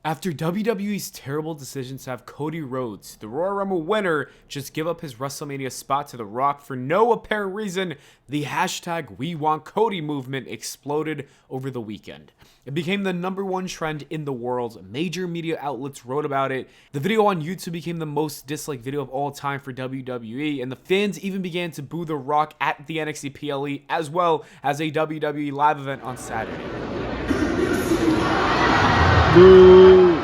After WWE's terrible decision to have Cody Rhodes, the Royal Rumble winner, just give up his WrestleMania spot to The Rock for no apparent reason, the hashtag We Want Cody movement exploded over the weekend. It became the #1 trend in the world. Major media outlets wrote about it. The video on YouTube became the most disliked video of all time for WWE, and the fans even began to boo The Rock at the NXT PLE as well as a WWE live event on Saturday. Boo.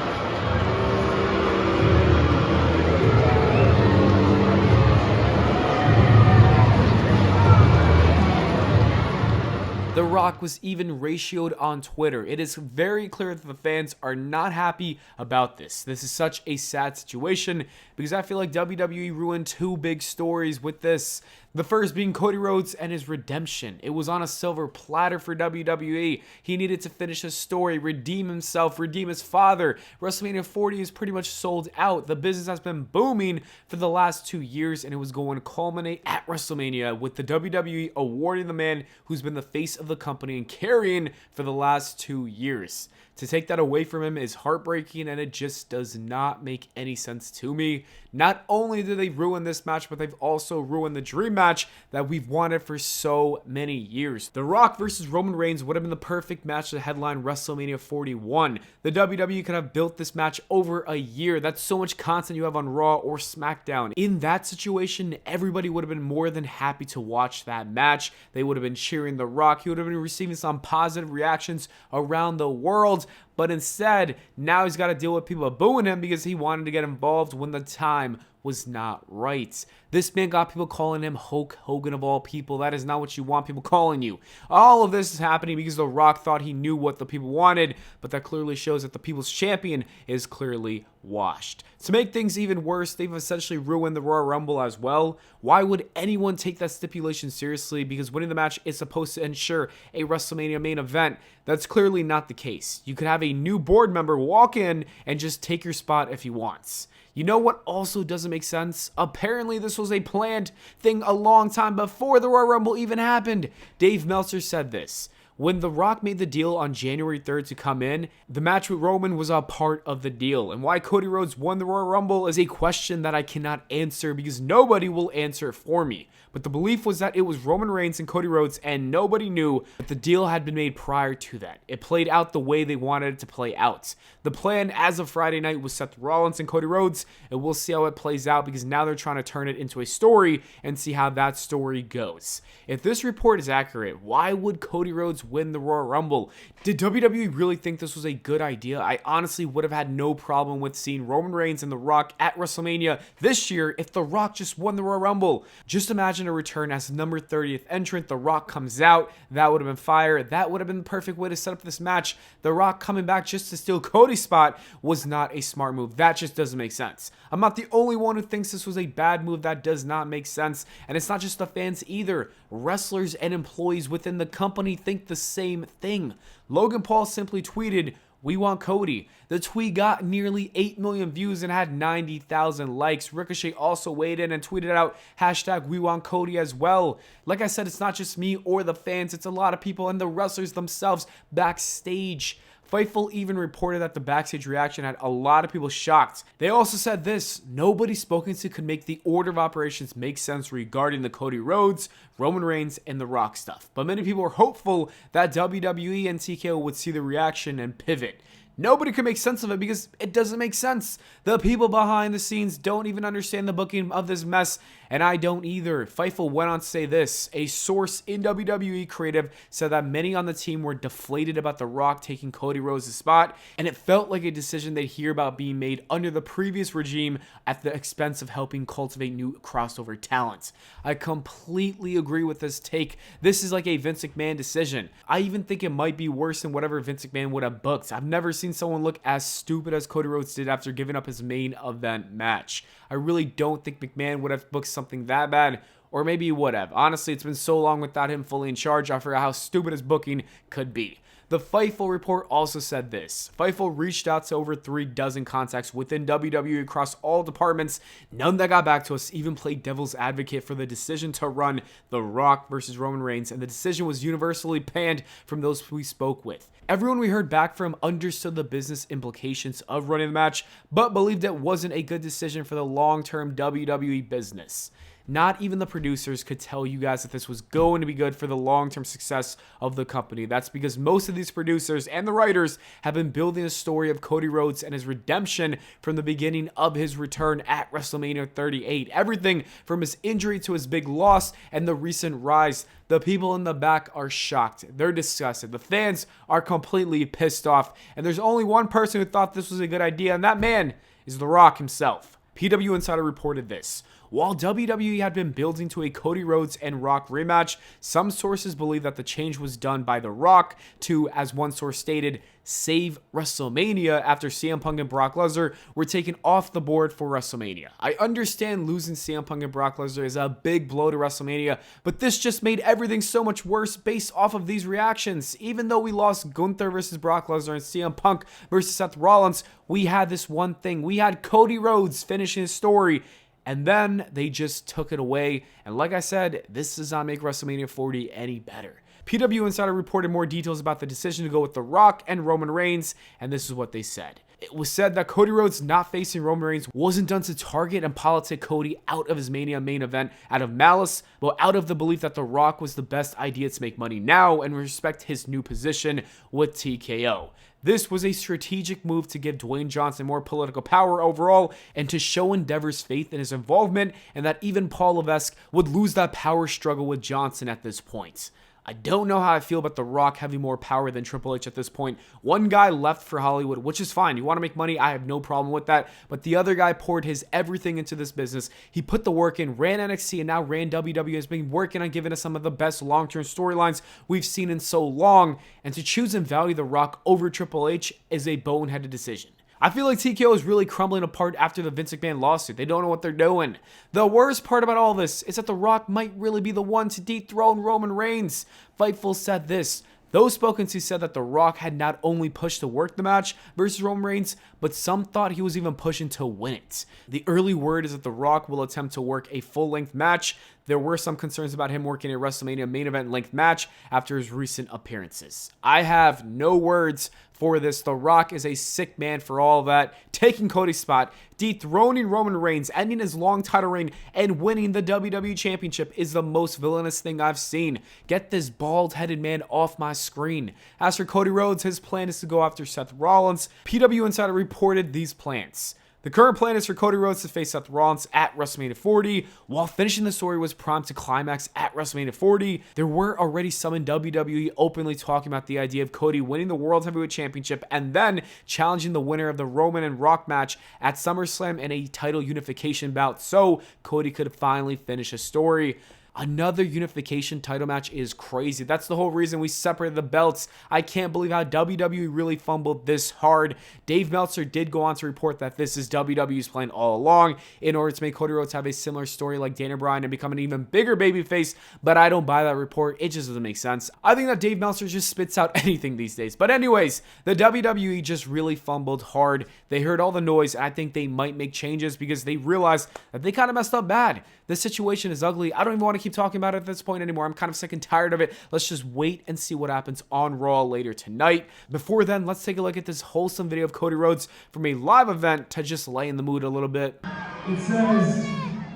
The Rock was even ratioed on Twitter. It is very clear that the fans are not happy about this. This is such a sad situation because I feel like WWE ruined two big stories with this. The first being Cody Rhodes and his redemption. It was on a silver platter for WWE. He needed to finish his story, redeem himself, redeem his father. WrestleMania 40 is pretty much sold out. The business has been booming for the last 2 years, and it was going to culminate at WrestleMania with the WWE awarding the man who's been the face of the company and carrying for the last 2 years. To take that away from him is heartbreaking, and it just does not make any sense to me. Not only did they ruin this match, but they've also ruined the dream match that we've wanted for so many years. The Rock versus Roman Reigns would have been the perfect match to headline WrestleMania 41. The WWE could have built this match over a year. That's so much content you have on Raw or SmackDown. In that situation, everybody would have been more than happy to watch that match. They would have been cheering The Rock. He would have been receiving some positive reactions around the world. But instead, now he's got to deal with people booing him because he wanted to get involved when the time was not right. This man got people calling him Hulk Hogan of all people. That is not what you want people calling you. All of this is happening because The Rock thought he knew what the people wanted, but that clearly shows that the people's champion is clearly washed. To make things even worse, they've essentially ruined the Royal Rumble as well. Why would anyone take that stipulation seriously? Because winning the match is supposed to ensure a WrestleMania main event. That's clearly not the case. You could have a new board member walk in and just take your spot if he wants. You know what also doesn't make sense? Apparently this was a planned thing a long time before the Royal Rumble even happened. Dave Meltzer said this: when The Rock made the deal on January 3rd to come in, the match with Roman was a part of the deal. And why Cody Rhodes won the Royal Rumble is a question that I cannot answer because nobody will answer it for me. But the belief was that it was Roman Reigns and Cody Rhodes, and nobody knew that the deal had been made prior to that. It played out the way they wanted it to play out. The plan as of Friday night was Seth Rollins and Cody Rhodes, and we'll see how it plays out because now they're trying to turn it into a story and see how that story goes. If this report is accurate, why would Cody Rhodes win the Royal Rumble? Did WWE really think this was a good idea? I honestly would have had no problem with seeing Roman Reigns and The Rock at WrestleMania this year if The Rock just won the Royal Rumble. Just imagine a return as number 30th entrant. The Rock comes out. That would have been fire. That would have been the perfect way to set up this match. The Rock coming back just to steal Cody's spot was not a smart move. That just doesn't make sense. I'm not the only one who thinks this was a bad move. That does not make sense. And it's not just the fans either. Wrestlers and employees within the company think the same thing. Logan Paul simply tweeted, "We want Cody." The tweet got nearly 8 million views and had 90,000 likes. Ricochet also weighed in and tweeted out hashtag We Want Cody as well. Like I said, it's not just me or the fans. It's a lot of people and the wrestlers themselves backstage. Fightful even reported that the backstage reaction had a lot of people shocked. They also said this: nobody spoken to could make the order of operations make sense regarding the Cody Rhodes, Roman Reigns, and The Rock stuff. But many people were hopeful that WWE and TKO would see the reaction and pivot. Nobody could make sense of it because it doesn't make sense. The people behind the scenes don't even understand the booking of this mess, and I don't either. Fightful went on to say this: a source in WWE Creative said that many on the team were deflated about The Rock taking Cody Rhodes' spot, and it felt like a decision they'd hear about being made under the previous regime at the expense of helping cultivate new crossover talent. I completely agree with this take. This is like a Vince McMahon decision. I even think it might be worse than whatever Vince McMahon would have booked. I've never seen someone look as stupid as Cody Rhodes did after giving up his main event match. I really don't think McMahon would have booked something that bad, or maybe he would have. Honestly, it's been so long without him fully in charge, I forgot how stupid his booking could be. The Fightful report also said this. Fightful reached out to over 36 contacts within WWE across all departments. None that got back to us, even played devil's advocate for the decision to run The Rock versus Roman Reigns, and the decision was universally panned from those we spoke with. Everyone we heard back from understood the business implications of running the match, but believed it wasn't a good decision for the long-term WWE business. Not even the producers could tell you guys that this was going to be good for the long-term success of the company. That's because most of these producers and the writers have been building a story of Cody Rhodes and his redemption from the beginning of his return at WrestleMania 38. Everything from his injury to his big loss and the recent rise. The people in the back are shocked. They're disgusted. The fans are completely pissed off. And there's only one person who thought this was a good idea, and that man is The Rock himself. PW Insider reported this. While WWE had been building to a Cody Rhodes and Rock rematch, some sources believe that the change was done by The Rock to, as one source stated, save WrestleMania after CM Punk and Brock Lesnar were taken off the board for WrestleMania. I understand losing CM Punk and Brock Lesnar is a big blow to WrestleMania, but this just made everything so much worse based off of these reactions. Even though we lost Gunther versus Brock Lesnar and CM Punk versus Seth Rollins, we had this one thing. We had Cody Rhodes finishing his story, and then they just took it away. And like I said, this does not make WrestleMania 40 any better. PW Insider reported more details about the decision to go with The Rock and Roman Reigns, and this is what they said. It was said that Cody Rhodes not facing Roman Reigns wasn't done to target and politic Cody out of his Mania main event out of malice, but out of the belief that The Rock was the best idea to make money now and respect his new position with TKO. This was a strategic move to give Dwayne Johnson more political power overall and to show Endeavor's faith in his involvement, and that even Paul Levesque would lose that power struggle with Johnson at this point. I don't know how I feel about The Rock having more power than Triple H at this point. One guy left for Hollywood, which is fine. You want to make money, I have no problem with that. But the other guy poured his everything into this business. He put the work in, ran NXT, and now ran WWE. Has been working on giving us some of the best long-term storylines we've seen in so long. And to choose and value The Rock over Triple H is a boneheaded decision. I feel like TKO is really crumbling apart after the Vince McMahon lawsuit. They don't know what they're doing. The worst part about all this is that The Rock might really be the one to dethrone Roman Reigns. Fightful said this. Those spoken to said that The Rock had not only pushed to work the match versus Roman Reigns, but some thought he was even pushing to win it. The early word is that The Rock will attempt to work a full-length match. There were some concerns about him working a WrestleMania main event length match after his recent appearances. I have no words for this. The Rock is a sick man for all of that, taking Cody's spot, dethroning Roman Reigns, ending his long title reign, and winning the WWE Championship is the most villainous thing I've seen. Get this bald-headed man off my screen. As for Cody Rhodes, his plan is to go after Seth Rollins. PW Insider reported these plans. The current plan is for Cody Rhodes to face Seth Rollins at WrestleMania 40. While finishing the story was primed to climax at WrestleMania 40, there were already some in WWE openly talking about the idea of Cody winning the World Heavyweight Championship and then challenging the winner of the Roman and Rock match at SummerSlam in a title unification bout so Cody could finally finish his story. Another unification title match is crazy. That's the whole reason we separated the belts. I can't believe how WWE really fumbled this hard. Dave Meltzer did go on to report that this is WWE's plan all along in order to make Cody Rhodes have a similar story like Daniel Bryan and become an even bigger babyface, but I don't buy that report. It just doesn't make sense. I think that Dave Meltzer just spits out anything these days. But anyways, the WWE just really fumbled hard. They heard all the noise, and I think they might make changes because they realized that they kind of messed up bad. This situation is ugly. I don't even want to keep talking about it at this point anymore. I'm kind of sick and tired of it. Let's just wait and see what happens on Raw later tonight. Before then, let's take a look at this wholesome video of Cody Rhodes from a live event to just lay in the mood a little bit. It says,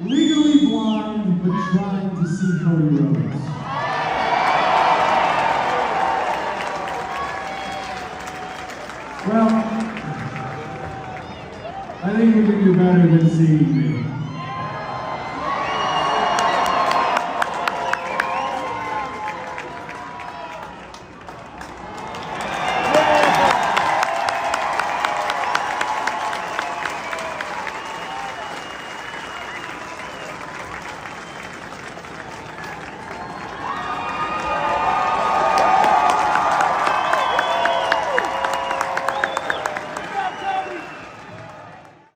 legally blind but trying to see Cody Rhodes. Well, I think we can do better than seeing me.